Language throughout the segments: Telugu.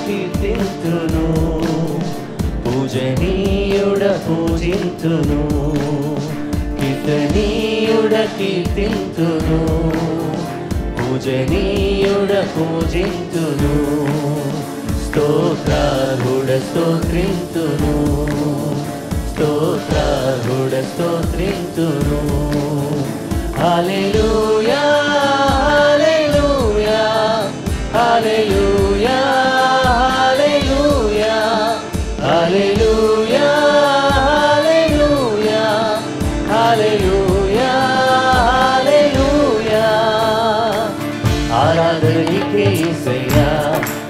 కీర్తింతును, పూజనీయుడ పూజింతును, కీర్తనీయుడ కీర్తింతును, పూజనీయుడ పూజింతును, స్తోత్రార్హుడ స్తోత్రింతును, స్తోత్రార్హుడ స్తోత్రింతును. హల్లెలూయా హల్లెలూయా హల్లెలూయా హల్లెలూయా హల్లెలూయా హల్లెలూయా హల్లెలూయా హల్లెలూయా. ఆరాధన నీకే యేసయ్యా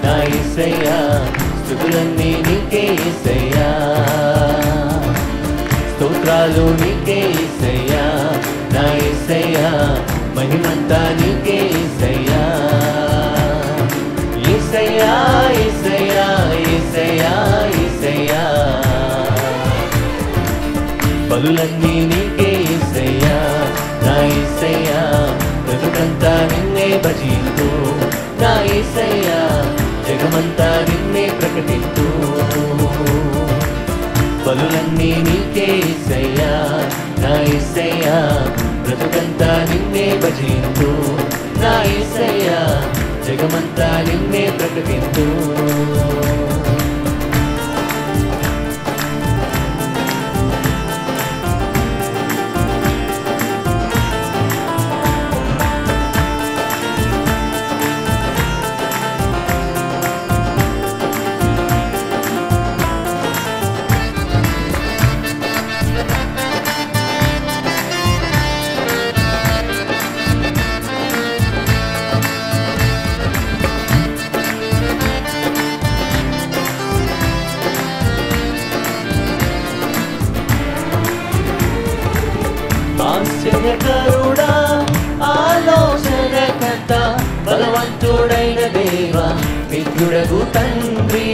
నా యేసయ్యా, స్తుతులన్నీ నీకే యేసయ్యా, స్తోత్రాలు నీకే యేసయ్యా నా యేసయ్యా, మహిమంతా నీకే యేసయ్యా. యేసయ్యా యేసయ్యా యేసయ్యా యేసయ్యా, బలులన్నీ నీకే యేసయ్యా నా యేసయ్యా, బ్రతుకంతా నిన్నే భజింతూ నా యేసయ్యా, జగమంతా నిన్నే ప్రకటిస్తూ. బలులన్నీ నీకే యేసయ్యా నా యేసయ్యా, బ్రతుకంతా నిన్నే భజింతూ నా యేసయ్యా, జగమంతా నిన్నే ప్రకటిస్తూ. ఆశ్చర్యకరుడా ఆలోచనకర్త, బలవంతుడైన దేవా మిత్రుడగు తండ్రి.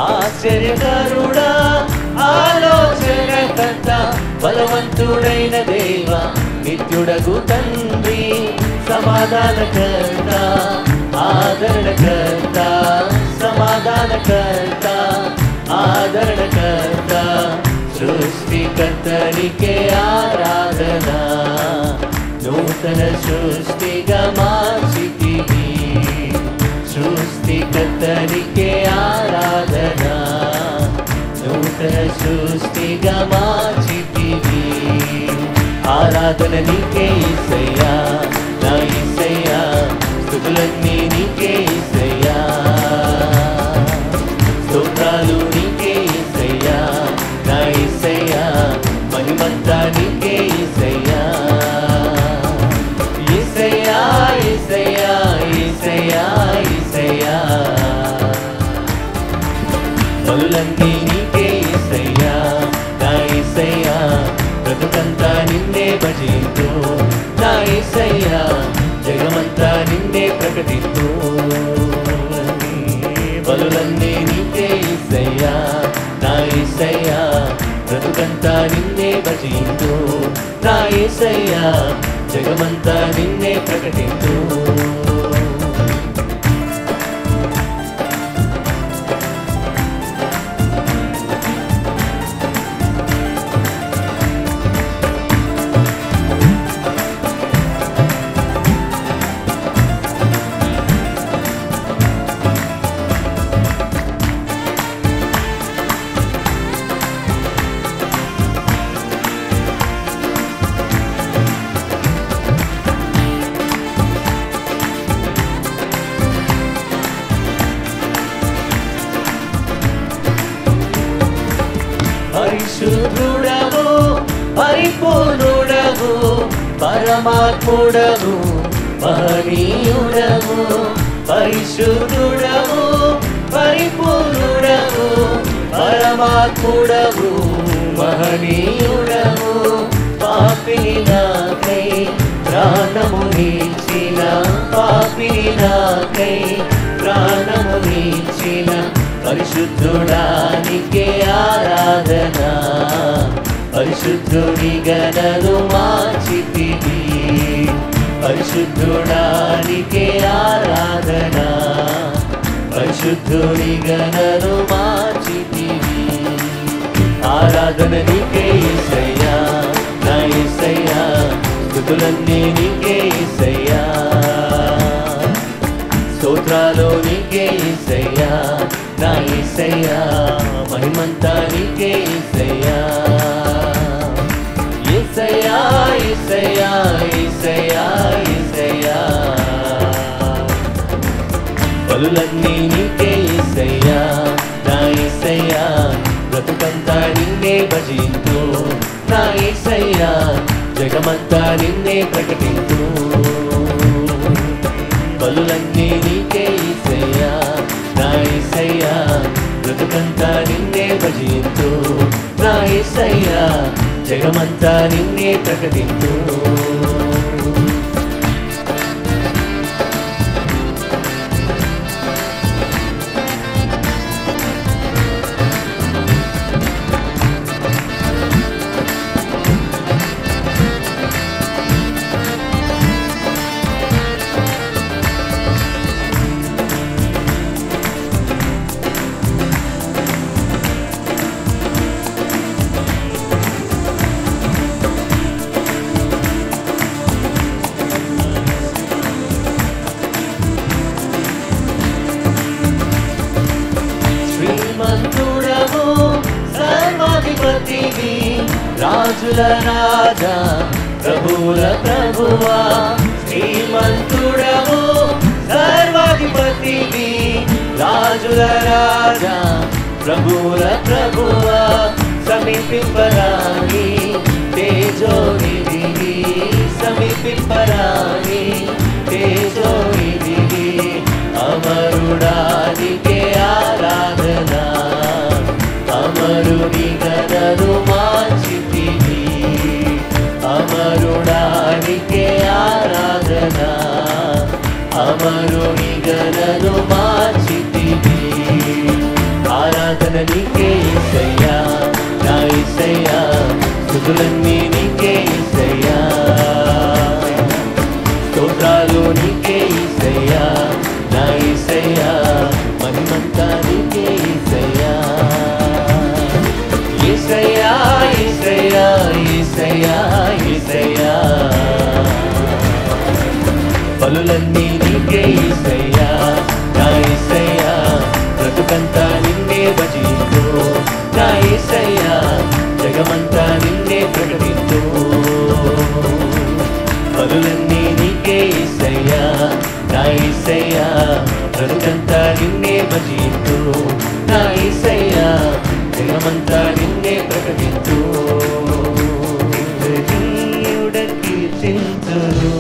ఆశ్చర్యకరుడా ఆలోచనకర్త, బలవంతుడైన దేవా మిత్రుడగు తండ్రి. సమాధానకర్త ఆదరణకర్త, సమాధానకర్త ఆదరణకర్త, సృష్టికర్తనికే ఆరాధన, నూతన సృష్టిగా మార్చితివి. సృష్టికర్తనికే ఆరాధన, నూతన సృష్టిగా మార్చితివి. ఆరాధన నీకే యేసయ్యా నా యేసయ్యా, స్తుతులన్నీ నీకే యేసయ్యా, స్తోత్రాలు నీకే యేసయ్యా నా యేసయ్యా, మహిమంతా నీకే యేసయ్యా. యేసయ్యా యేసయ్యా యేసయ్యా యేసయ్యా, బలులన్నీ నీకే యేసయ్యా నా యేసయ్యా, బ్రతుకంతా నిన్నే భజింతూ నా యేసయ్యా, జగమంతా నిన్నే ప్రకటిస్తూ. బలులన్నీ నీకే యేసయ్యా నా యేసయ్యా, బ్రతుకంతా నిన్నే భజింతూ నా యేసయ్యా, జగమంతా నిన్నే ప్రకటిస్తూ. పరిశుద్ధుడవు పరిపూర్ణుడవు, పరమాత్ముడవు మహనీయుడవు. పరిశుద్ధుడవు పరిపూర్ణుడవు, పరమాత్ముడవు మహనీయుడవు. పాపిని నాకై ప్రాణమునిచ్చిన, పాపిని నాకై ప్రాణమునిచ్చిన పరిశుద్ధుడానికి ఆరాధన. పరిశుద్ధుడిగా నన్ను మార్చితివి, పరిశుద్ధుడానికి ఆరాధన. పరిశుద్ధునిగా నన్ను మార్చితివి. ఆరాధన నీకే యేసయ్యా, నా యేసయ్యా, స్తుతులన్నీ నీకే యేసయ్యా, స్తోత్రాలు నీకే యేసయ్యా, నా యేసయ్యా, మహిమంతా నీకే యేసయ్యా. యేసయ్యా యేసయ్యా యేసయ్యా యేసయ్యా, బలులన్నీ నీకే యేసయ్యా, నా యేసయ్యా, బ్రతుకంతా నిన్నే భజింతు, నా యేసయ్యా, జగమంతా నిన్నే ప్రకటింతు. బలులన్నీ నీకే యేసయ్యా, నా యేసయ్యా, బ్రతుకంతా నిన్నే భజింతు, నా యేసయ్యా, జగమంతా నిన్నే ప్రకటింతు. శ్రీమంతుడవు సర్వాధిపతివి, రాజుల రాజా ప్రభువుల ప్రభువా. శ్రీమంతుడవు సర్వాధిపతివి, రాజుల రాజా ప్రభువుల ప్రభువా. సమీపింపరాని తేజోనిధివి, సమీపింపరాని తేజోనిధివి, అమరుడానికే ఆరాధన, అమరునిగా నన్ను మార్చితివి. అమరుడానికే ఆరాధన, అమరునిగా నన్ను మార్చితివి. ఆరాధన నీకే యేసయ్యా, నా యేసయ్యా, స్తుతులన్నీ నీకే యేసయ్యా, స్తోత్రాలు నీకే యేసయ్యా, నా యేసయ్యా, మహిమంతా నీకే యేసయ్యా. యేసయ్యా యేసయ్యా యేసయ్యా యేసయ్యా, బలులన్నీ నీకే యేసయ్యా, నా యేసయ్యా, బ్రతుకంతా నిన్నే భజింతు, నా యేసయ్యా, జగమంతా నిన్నే ప్రకటింతు. బలులన్నీ నీకే యేసయ్యా, నా యేసయ్యా, బ్రతుకంతా నిన్నే భజింతు, నా యేసయ్యా, జగమంతా నిన్నే ప్రకటింతు. పూజనీయుడ కీర్తింతును,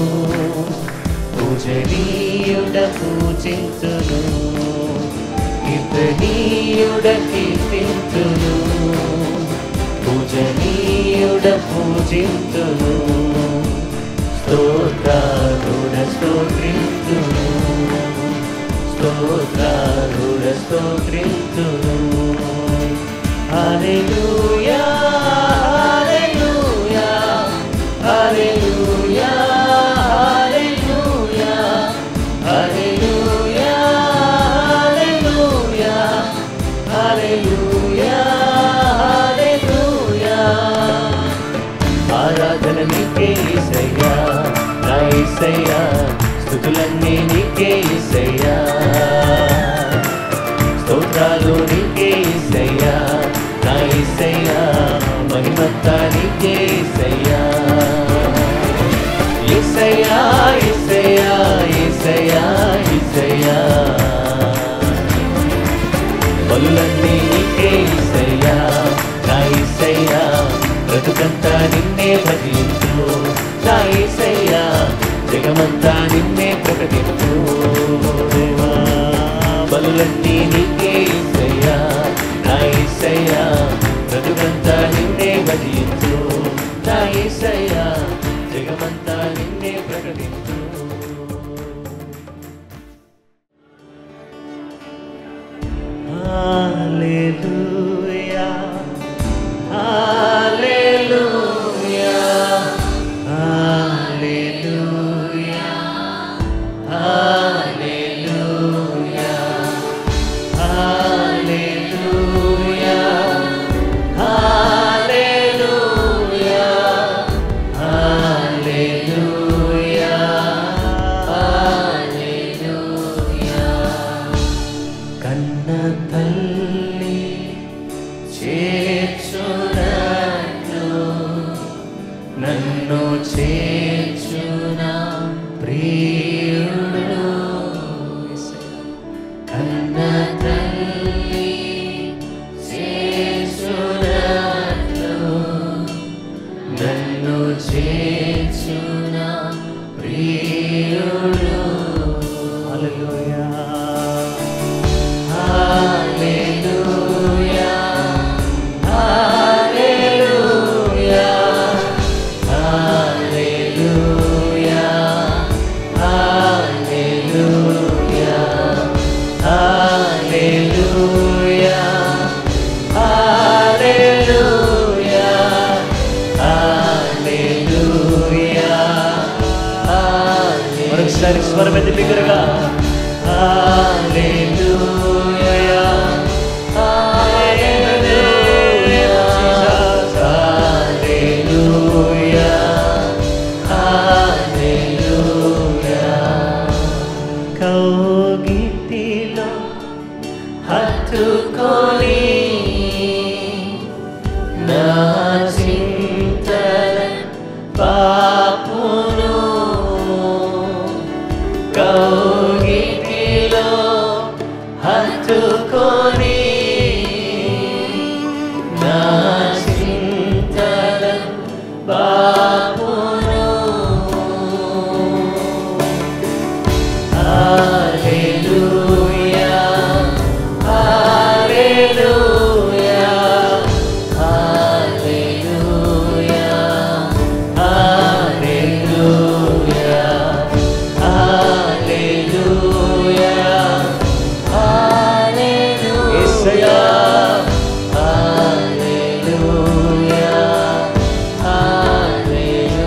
పూజనీయుడ పూజింతును, కీర్తనీయుడ కీర్తింతును, పూజనీయుడ పూజింతును, స్తోత్రాలుడ స్తోత్రింతును, స్తోత్రాలుడ స్తోత్రింతును. హల్లెలూయా హల్లెలూయా హల్లెలూయా హల్లెలూయా హల్లెలూయా హల్లెలూయా హల్లెలూయా. ఆరాధన నీకే యేసయ్యా, నా యేసయ్యా, స్తుతులన్నీ నీకే యేసయ్యా, స్తోత్రాలు నీకే యేసయ్యా, నా యేసయ్యా, మహిమంతా నీకే యేసయ్యా. యేసయ్యా యేసయ్యా యేసయ్యా యేసయ్యా, బలులన్నీ నీకే యేసయ్యా, నా యేసయ్యా, బ్రతుకంతా నిన్నే భజింతు, నా యేసయ్యా, జగమంతా నిన్నే ప్రకటింతు. బలులన్నీ నీకే యేసయ్యా, నా యేసయ్యా, బ్రతుకంతా నిన్నే భజింతు, నా యేసయ్యా, జగమంతా నిన్నే ప్రకటింతు. హల్లెలూయా హల్లెలూయా హల్లెలూయా హల్లెలూయా నన్ను చేర్చున ప్రియుడు కన్న తల్లి చేర్చునట్లు నన్ను చేర్చున ప్రియుడు. హల్లెలూయా హల్లెలూయా హల్లెలూయా హల్లెలూయా హల్లెలూయా హల్లెలూయా హల్లెలూయా హల్లెలూయా. మరొకసారి స్వరం ఎత్తి బిగ్గరగా హల్లెలూయా హల్లెలూయా హల్లెలూయా హల్లెలూయా. కౌగిటిలో హత్తుకొని నా చింతల పాపును కౌగిటిలో హత్తుకొని నా చింతల పాపును. హల్లెలూయా హల్లెలూయా హల్లెలూయా హల్లెలూయా హల్లెలూయా హల్లెలూయా యేసయ్యా హల్లెలూయా హల్లెలూయా.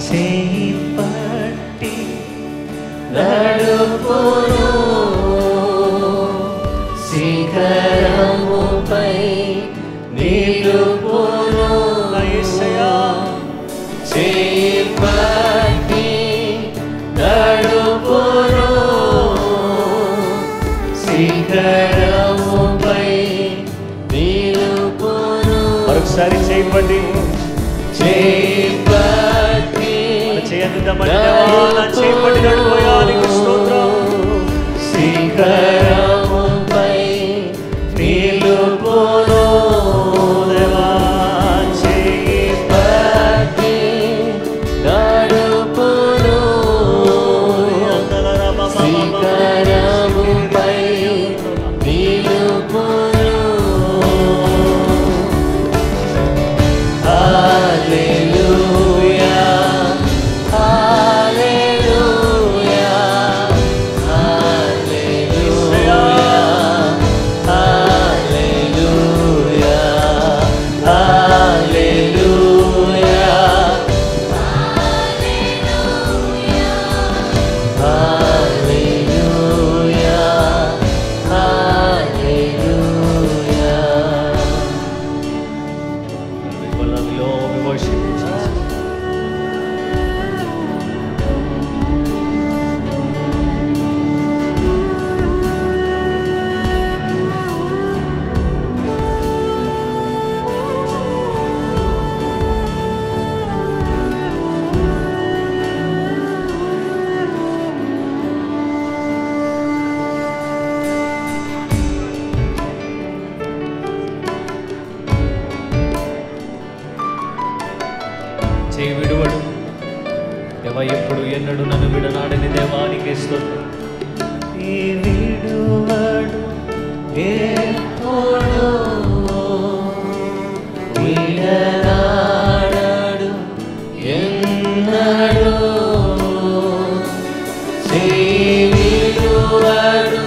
చేయి పట్టి నడుపును శిఖరముపై నిలుపును. యేసయ్యా చేయి పట్టి నడుపును శిఖరముపై నిలుపును. మరొకసారి చేయి పట్టి చేయద్దామని చేపట్టి నడిపోయానికి స్తోత్రం. శిఖరముపై నిలుపును దేవా చేయి పట్టి నడుపును శిఖరముపై నిలుపును. హల్లెలూయా హల్లెలూయా హల్లెలూయా హల్లెలూయా హల్లెలూయా హల్లెలూయా హల్లెలూయా. We love you, Lord. We worship you, Jesus. చేయి విడువడు దేవా ఎప్పుడు ఎన్నడు నన్ను విడనాడని దేవానికి స్తోత్రం. ఈ విడువడు ఎప్పుడు విడనాడడు ఎన్నడు చేయి విడువడు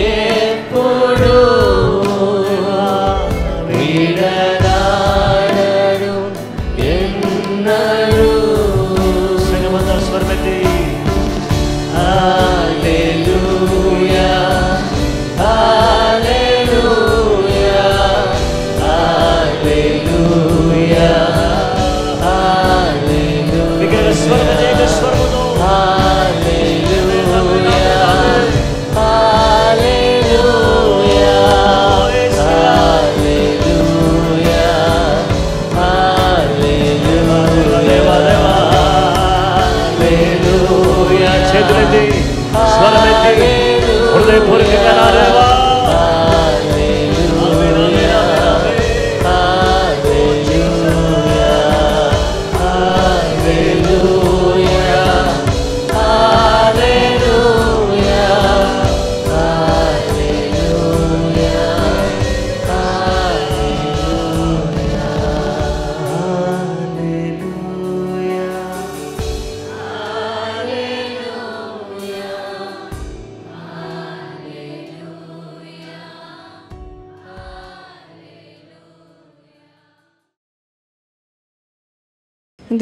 ఎప్పుడు విడనాడడు ఎన్నడు. సంగమంతా స్వరమెత్తి హల్లెలూయా హల్లెలూయా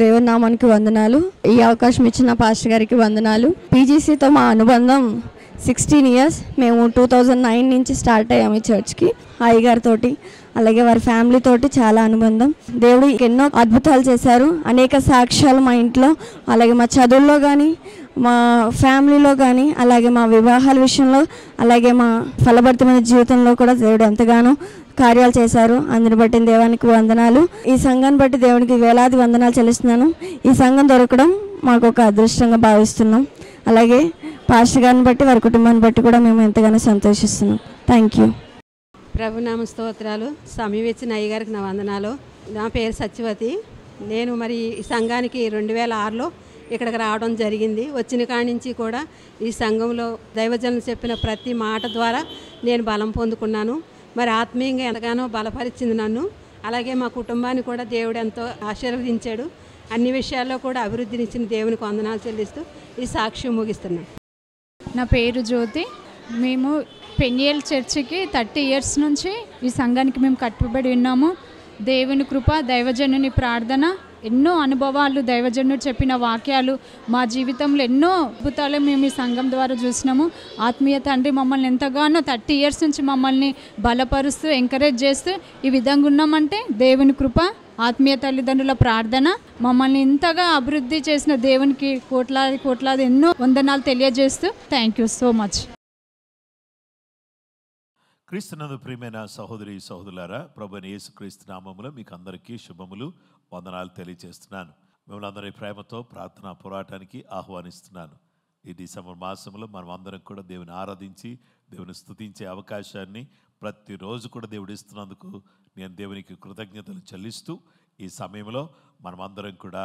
దేవుని నామానికి వందనాలు. ఈ అవకాశం ఇచ్చిన పాస్టర్ గారికి వందనాలు. పీజీసీతో మా అనుబంధం 16 ఇయర్స్. మేము 2009 నుంచి స్టార్ట్ అయ్యాము ఈ చర్చ్కి. అయ్యగారితోటి అలాగే వారి ఫ్యామిలీ తోటి చాలా అనుబంధం. దేవుడు ఎన్నో అద్భుతాలు చేశారు. అనేక సాక్ష్యాలు మా ఇంట్లో, అలాగే మా చదువుల్లో కానీ, మా ఫ్యామిలీలో కానీ, అలాగే మా వివాహాల విషయంలో, అలాగే మా ఫలభరితమైన జీవితంలో కూడా దేవుడు ఎంతగానో కార్యాలు చేశారు. అందుని బట్టి దేవునికి వందనాలు. ఈ సంఘాన్ని బట్టి దేవునికి వేలాది వందనాలు చెల్లిస్తున్నాను. ఈ సంఘం దొరకడం మాకు ఒక అదృష్టంగా భావిస్తున్నాం. అలాగే పాస్టర్ గారిని బట్టి, వారి కుటుంబాన్ని బట్టి కూడా మేము ఎంతగానో సంతోషిస్తున్నాం. Thank you. ప్రభునామ స్తోత్రాలు. సమయం ఇచ్చిన అయ్యగారికి నా వందనాలు. నా పేరు సత్యవతి. నేను మరి ఈ సంఘానికి 2006లో ఇక్కడికి రావడం జరిగింది. వచ్చిన కాడి నుంచి కూడా ఈ సంఘంలో దైవజనులు చెప్పిన ప్రతి మాట ద్వారా నేను బలం పొందుకున్నాను. మరి ఆత్మీయంగా ఎంతగానో బలపరిచింది నన్ను. అలాగే మా కుటుంబాన్ని కూడా దేవుడు ఎంతో ఆశీర్వదించాడు. అన్ని విషయాల్లో కూడా అభివృద్ధినిచ్చిన దేవునికి వందనాలు చెల్లిస్తూ ఈ సాక్ష్యం ముగిస్తున్నాను. నా పేరు జ్యోతి. మేము పెన్నియల్ చర్చికి 30 ఇయర్స్ నుంచి ఈ సంఘానికి మేము కట్టుబడి ఉన్నాము. దేవుని కృప, దైవజనుని ప్రార్థన, ఎన్నో అనుభవాలు, దైవజనుడు చెప్పిన వాక్యాలు, మా జీవితంలో ఎన్నో అద్భుతాలు మేము ఈ సంఘం ద్వారా చూసినాము. ఆత్మీయ తండ్రి మమ్మల్ని ఎంతగానో 30 ఇయర్స్ నుంచి మమ్మల్ని బలపరుస్తూ ఎంకరేజ్ చేస్తూ ఈ విధంగా ఉన్నామంటే దేవుని కృప, ఆత్మీయ తల్లిదండ్రుల ప్రార్థన మమ్మల్ని ఇంతగా అభివృద్ధి చేసిన దేవునికి కోట్లాది ఎన్నో వందనాలు తెలియజేస్తూ థ్యాంక్ యూ సో మచ్. క్రీస్తునందు ప్రియమైన సహోదరి సహోదరులారా, ప్రభువైన యేసుక్రీస్తు నామములో మీకు అందరికీ శుభములు, వందనాలు తెలియజేస్తున్నాను. మిమ్మల్ని అందరి ప్రేమతో ప్రార్థనా పోరాటానికి ఆహ్వానిస్తున్నాను. ఈ డిసెంబర్ మాసంలో మనం అందరం కూడా దేవుని ఆరాధించి, దేవుని స్తుతించే అవకాశాన్ని ప్రతిరోజు కూడా దేవుడు ఇస్తున్నందుకు నేను దేవునికి కృతజ్ఞతలు చెల్లిస్తూ ఈ సమయంలో మనం అందరం కూడా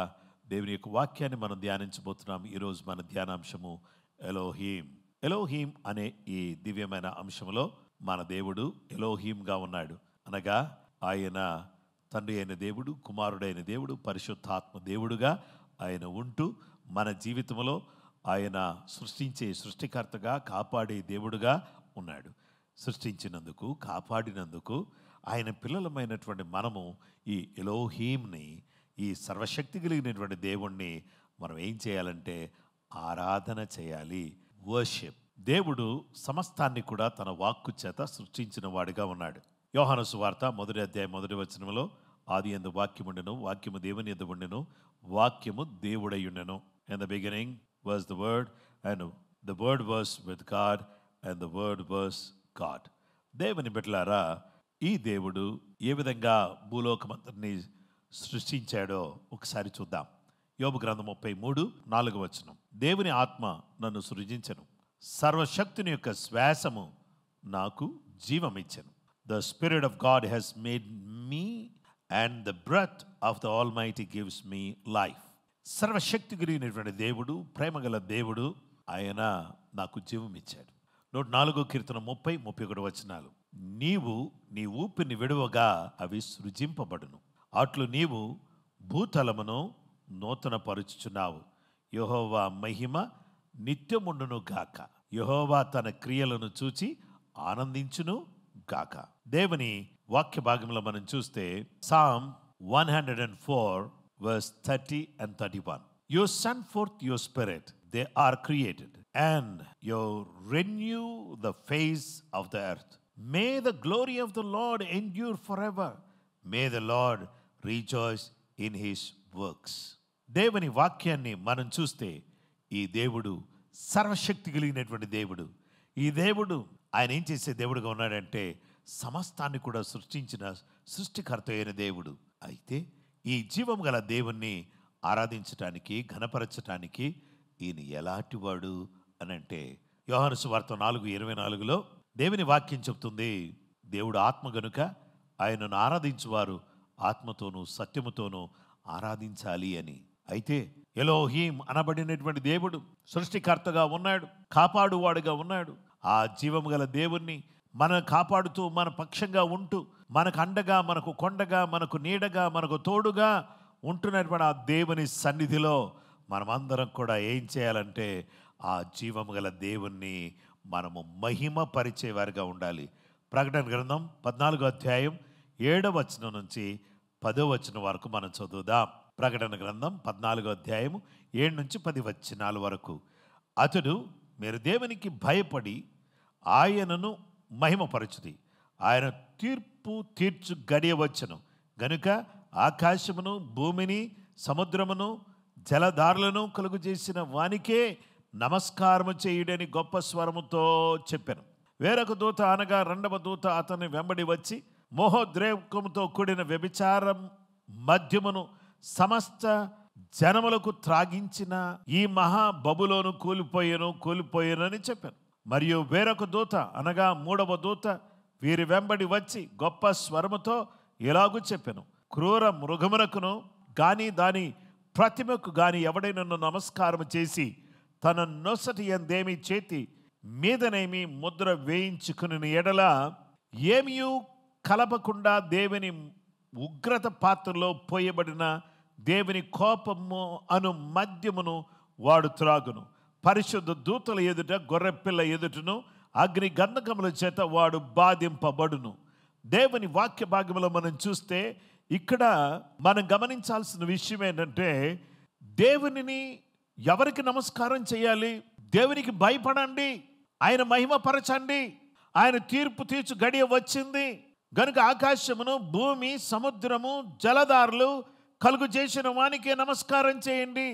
దేవుని యొక్క వాక్యాన్ని మనం ధ్యానించబోతున్నాం. ఈరోజు మన ధ్యానాంశము ఎలోహీం. ఎలోహీం అనే ఈ దివ్యమైన అంశంలో మన దేవుడు ఎలోహీంగా ఉన్నాడు. అనగా ఆయన తండ్రి అయిన దేవుడు, కుమారుడైన దేవుడు, పరిశుద్ధాత్మ దేవుడుగా ఆయన ఉంటూ మన జీవితంలో ఆయన సృష్టించే సృష్టికర్తగా, కాపాడే దేవుడుగా ఉన్నాడు. సృష్టించినందుకు, కాపాడినందుకు ఆయన పిల్లలమైనటువంటి మనము ఈ ఎలోహీంని, ఈ సర్వశక్తి కలిగినటువంటి దేవుణ్ణి మనం ఏం చేయాలంటే ఆరాధన చేయాలి. వర్షిప్. దేవుడు సమస్తాన్ని కూడా తన వాక్కు చేత సృష్టించిన వాడిగా ఉన్నాడు. యోహాను సువార్త 1వ అధ్యాయం 1వ వచనంలో ఆది యందు వాక్యముండెను, వాక్యము దేవుని యందు ఉండెను, వాక్యము దేవుడై ఉండెను. In the beginning was the word, and the word was with God, and the word was God. దేవుని బిడ్డలారా, ఈ దేవుడు ఏ విధంగా భూలోకమంతటిని సృష్టించాడో ఒకసారి చూద్దాం. యోబు గ్రంథం 33:4 వచనం. దేవుని ఆత్మ నన్ను సృజించెను, సర్వశక్తుని యొక్క శ్వాసము నాకు జీవమిచ్చెను. The Spirit of God has made me, and the breath of the Almighty gives me life. సర్వశక్తి కలిగినటువంటి దేవుడు, ప్రేమగల దేవుడు, ఆయన నాకు జీవం ఇచ్చాడు. 104 కీర్తన 30-31 వచనాలు. నీవు నీ ఊపిరిని విడువగా అవి సృజింపబడును, అట్లు నీవు భూతలమును నూతన పరుచుచున్నావు. యెహోవా మహిమ నిత్యముండును గాక. యెహోవా తన క్రియలను చూచి ఆనందించును గాక. దేవుని వాక్య భాగంలో మనం చూస్తే Psalm 104:30-31. You send forth your spirit, they are created, and you renew the face of the earth. May the glory of the Lord endure forever. May the Lord rejoice in his works. దేవుని వాక్యాన్ని మనం చూస్తే ఈ దేవుడు సర్వశక్తి కలిగినటువంటి దేవుడు. ఈ దేవుడు ఆయన ఏం చేసే దేవుడుగా ఉన్నాడంటే సమస్తాన్ని కూడా సృష్టించిన సృష్టికర్త అయిన దేవుడు. అయితే ఈ జీవం గల దేవుణ్ణి ఆరాధించటానికి, ఘనపరచటానికి ఈయన ఎలాంటి వాడు అని అంటే యోహాను సువార్త 4:24లో దేవుని వాక్యం చెప్తుంది, దేవుడు ఆత్మ గనుక ఆయనను ఆరాధించువారు ఆత్మతోనూ సత్యముతోనూ ఆరాధించాలి అని. అయితే ఎలోహీం అనబడినటువంటి దేవుడు సృష్టికర్తగా ఉన్నాడు, కాపాడువాడుగా ఉన్నాడు. ఆ జీవం గల దేవుణ్ణి మనం కాపాడుతూ, మన పక్షంగా ఉంటూ, మనకు అండగా, మనకు కొండగా, మనకు నీడగా, మనకు తోడుగా ఉంటున్నటువంటి ఆ దేవుని సన్నిధిలో మనమందరం కూడా ఏం చేయాలంటే ఆ జీవం గల దేవుణ్ణి మనము మహిమ పరిచేవారిగా ఉండాలి. ప్రకటన గ్రంథం 14వ అధ్యాయం 7వ వచనం నుంచి 10వ వచనం వరకు మనం చదువుదాం. ప్రకటన గ్రంథం 14వ అధ్యాయము 7-10 వచనాల వరకు. అతడు మీరు దేవునికి భయపడి ఆయనను మహిమపరచుడి, ఆయన తీర్పు తీర్చు గడియ వచ్చును గనుక ఆకాశమును భూమిని సముద్రమును జలధారలను కలుగు చేసిన వానికే నమస్కారము చేయుడని గొప్ప స్వరముతో చెప్పాను. వేరొక దూత అనగా రెండవ దూత అతన్ని వెంబడి వచ్చి మోహోద్రేకముతో కూడిన వ్యభిచారం మద్యమును సమస్త జనములకు త్రాగించిన ఈ మహా బబులోను కూలిపోయేనని చెప్పాను. మరియు వేరొక దూత అనగా మూడవ దూత వీరి వెంబడి వచ్చి గొప్ప స్వరముతో ఇలాగూ చెప్పాను, క్రూర మృగమునకును గాని దాని ప్రతిమకు గాని ఎవడైనా నమస్కారం చేసి తన నొసటి ఎందేమి చేతి మీదనేమి ముద్ర వేయించుకుని ఎడల ఏమియూ కలపకుండా దేవుని ఉగ్రత పాత్రలో పోయబడిన దేవుని కోపము అను మద్యమును వాడు త్రాగును. పరిశుద్ధ దూతల ఎదుట గొర్రెపిల్ల ఎదుటను అగ్ని గంధకముల చేత వాడు బాధింపబడును. దేవుని వాక్య భాగంలో మనం చూస్తే ఇక్కడ మనం గమనించాల్సిన విషయం ఏంటంటే, దేవునిని ఎవరికి నమస్కారం చేయాలి? దేవునికి భయపడండి, ఆయన మహిమపరచండి, ఆయన తీర్పు తీర్చు గడియ వచ్చింది గనుక ఆకాశమును భూమి సముద్రము జలధారలు కలుగు చేసిన వానికే నమస్కారం చేయండి.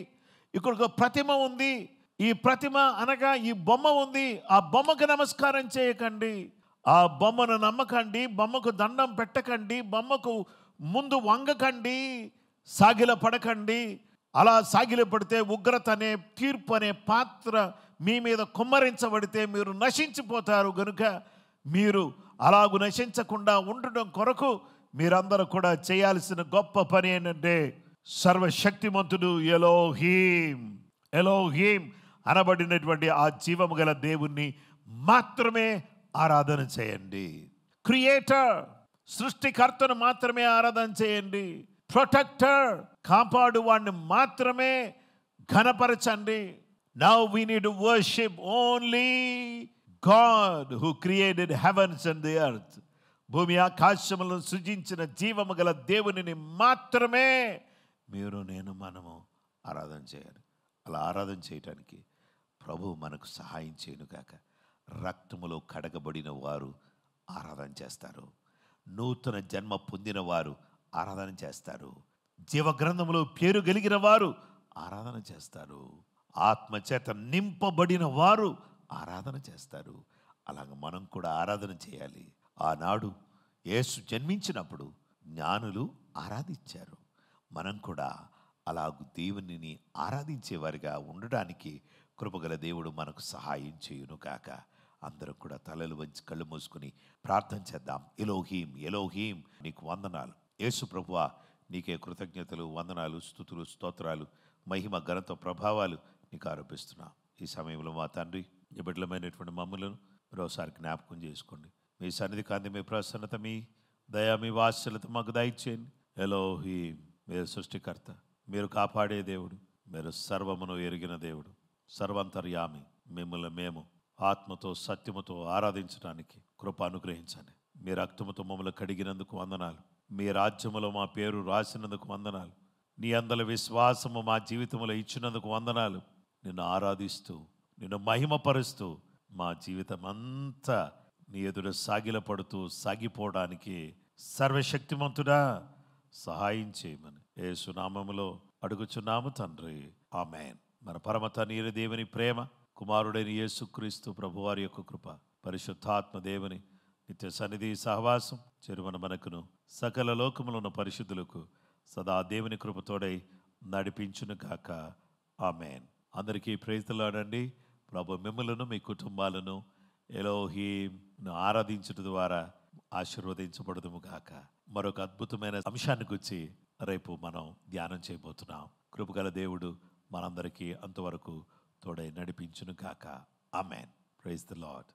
ఇక్కడ ఒక ప్రతిమ ఉంది, ఈ ప్రతిమ అనగా ఈ బొమ్మ ఉంది, ఆ బొమ్మకు నమస్కారం చేయకండి, ఆ బొమ్మను నమ్మకండి, బొమ్మకు దండం పెట్టకండి, బొమ్మకు ముందు వంగకండి, సాగిల పడకండి. అలా సాగిల పడితే ఉగ్రత అనే తీర్పు అనే పాత్ర మీ మీద కుమ్మరించబడితే మీరు నశించిపోతారు. కనుక మీరు అలాగూ నశించకుండా ఉండడం కొరకు మీరందరూ కూడా చేయాల్సిన గొప్ప పని ఏంటంటే, సర్వశక్తిమంతుడు ఎలోహీం అనబడినటువంటి ఆ జీవము గల దేవుణ్ణి మాత్రమే ఆరాధన చేయండి. క్రియేటర్ సృష్టికర్తను మాత్రమే ఆరాధన చేయండి. ప్రొటెక్టర్ కాపాడు వాడిని మాత్రమే ఘనపరచండి. Now we need to worship only God who created heavens and the earth. భూమి ఆకాశములను సృజించిన జీవము గల దేవునిని మాత్రమే మనము ఆరాధన చేయాలి. అలా ఆరాధన చేయటానికి ప్రభు మనకు సహాయం చేయను గాక. రక్తములో కడగబడిన వారు ఆరాధన చేస్తారు, నూతన జన్మ పొందిన వారు ఆరాధన చేస్తారు, జీవగ్రంథములో పేరు కలిగిన వారు ఆరాధన చేస్తారు, ఆత్మచేత నింపబడిన వారు ఆరాధన చేస్తారు. అలాగ మనం కూడా ఆరాధన చేయాలి. ఆనాడు యేసు జన్మించినప్పుడు జ్ఞానులు ఆరాధించారు. మనం కూడా అలాగూ దేవునిని ఆరాధించేవారిగా ఉండడానికి కృపగల దేవుడు మనకు సహాయం చేయును కాక. అందరూ కూడా తలలు వంచి కళ్ళు మూసుకుని ప్రార్థన చేద్దాం. ఎలోహీం నీకు వందనాలు యేసు ప్రభువా, నీకే కృతజ్ఞతలు, వందనాలు, స్తుతులు, స్తోత్రాలు, మహిమ, ఘనత, ప్రభావాలు నీకు ఆరోపిస్తున్నాం. ఈ సమయంలో మా తండ్రి, ఈ బిడ్డలమైనటువంటి మమ్మలను మరోసారి జ్ఞాపకం చేసుకోండి. మీ సన్నిధి కాంతి, మీ ప్రసన్నత, మీ దయ, మీ వాత్సల్యత మాకు దయచేయండి. ఎలోహీం, మీరు సృష్టికర్త, మీరు కాపాడే దేవుడు, మీరు సర్వమును ఎరిగిన దేవుడు, సర్వంతర్యామి. మిమ్మల్ని మేము ఆత్మతో సత్యముతో ఆరాధించడానికి కృప అనుగ్రహించండి. మీ రక్తముతో మమ్మల్ని కడిగినందుకు వందనాలు. మీ రాజ్యములో మా పేరు రాసినందుకు వందనాలు. నీ అందల విశ్వాసము మా జీవితంలో ఇచ్చినందుకు వందనాలు. నిన్ను ఆరాధిస్తూ, నిన్ను మహిమపరుస్తూ మా జీవితం అంతా నీ ఎదుట సాగిలపడుతూ సాగిపోవడానికి సర్వశక్తిమంతుడా సహాయం చేయమని యేసు నామములో అడుగుచున్నాము తండ్రి, ఆమేన్. మన పరమ తండ్రి దేవుని ప్రేమ, కుమారుడైన యేసుక్రీస్తు ప్రభువారి యొక్క కృప, పరిశుద్ధాత్మ దేవుని నిత్య సన్నిధి సహవాసం చెరువన మనకును సకల లోకములో ఉన్న పరిశుద్ధులకు సదా దేవుని కృపతోడై నడిపించును గాక, ఆమేన్. అందరికీ ప్రేరితలాడండి. ప్రభు మిమ్మలను మీ కుటుంబాలను ఎలోహీంను ఆరాధించడం ద్వారా ఆశీర్వదించబడదుము గాక. మరొక అద్భుతమైన అంశాన్ని గురించి రేపు మనం ధ్యానం చేయబోతున్నాం. కృపగల దేవుడు మనందరికీ అంతవరకు తోడై నడిపించును గాక, ఆమేన్. Praise the lord.